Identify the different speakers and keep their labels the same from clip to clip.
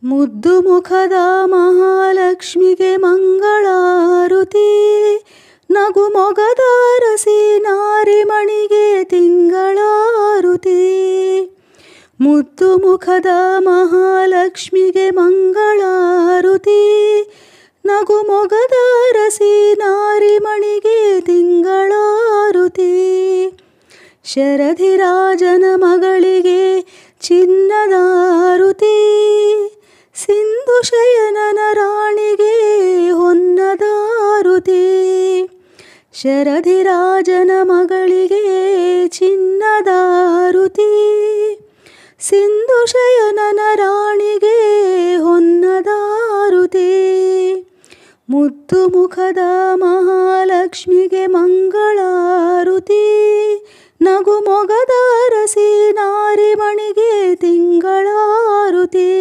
Speaker 1: ಮುದ್ದು ಮುಖದ ಮಹಾಲಕ್ಷ್ಮಿಗೆ ಮಂಗಳಾರುತಿ, ನಗು ಮೊಗದ ರಸಿ ನಾರಿಮಣಿಗೆ ತಿಂಗಳಾರುತಿ. ಮುದ್ದು ಮುಖದ ಮಹಾಲಕ್ಷ್ಮಿಗೆ ಮಂಗಳಾರುತಿ, ನಗು ಮೊಗದ ರಸಿ ನಾರಿಮಣಿಗೆ ತಿಂಗಳಾರುತಿ. ಶರಧಿರಾಜನ ಮಗಳಿಗೆ ಚಿನ್ನದಾರುತಿ, ಸಿಂಧು ಶಯನನ ರಾಣಿಗೆ ಹೊನ್ನದಾರುತಿ. ಶರಧಿರಾಜನ ಮಗಳಿಗೆ ಚಿನ್ನದಾರುತಿ, ಸಿಂಧು ಶಯನನ ರಾಣಿಗೆ ಹೊನ್ನದಾರುತಿ. ಮುದ್ದು ಮುಖದ ಮಹಾಲಕ್ಷ್ಮಿಗೆ ಮಂಗಳಾರುತಿ, ನಗು ಮೊಗದ ರಸಿ ನಾರಿಮಣಿಗೆ ತಿಂಗಳಾರುತಿ.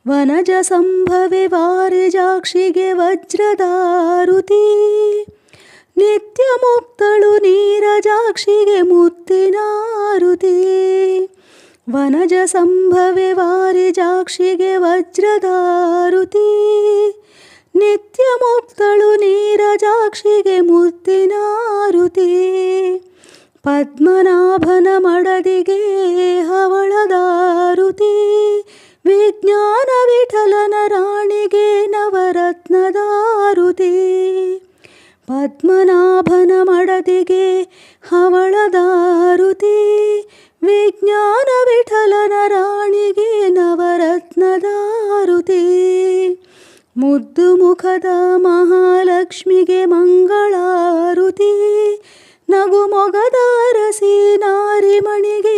Speaker 1: ವನಜ ಸಂಭವೆ ವಾರಿಜಾಕ್ಷಿಗೆ ವಜ್ರದಾರುತಿ, ನಿತ್ಯ ಮುಕ್ತಳು ನೀರಜಾಕ್ಷಿಗೆ ಮುತ್ತಿನಾರುತಿ. ವನಜ ಸಂಭವೆ ವಾರಿಜಾಕ್ಷಿಗೆ ವಜ್ರದಾರುತಿ, ನಿತ್ಯ ಮುಕ್ತಳು ನೀರಜಾಕ್ಷಿಗೆ ಮುತ್ತಿನಾರುತಿ. ಪದ್ಮನಾಭನ ಮಡದಿಗೆ ಹವಳದಾರುತಿ, ವಿಜ್ಞಾನ ವಿಠಲನ ರಾಣಿಗೆ ನವರತ್ನದಾರುತಿ. ಪದ್ಮನಾಭನ ಮಡದಿಗೆ ಹವಳದಾರುತಿ, ವಿಜ್ಞಾನ ವಿಠಲನ ರಾಣಿಗೆ ನವರತ್ನದಾರುತಿ. ಮುದ್ದು ಮುಖದ ಮಹಾಲಕ್ಷ್ಮಿಗೆ ಮಂಗಳಾರುತಿ, ನಗು ಮೊಗದ ರಸಿ ನಾರಿಮಣಿಗೆ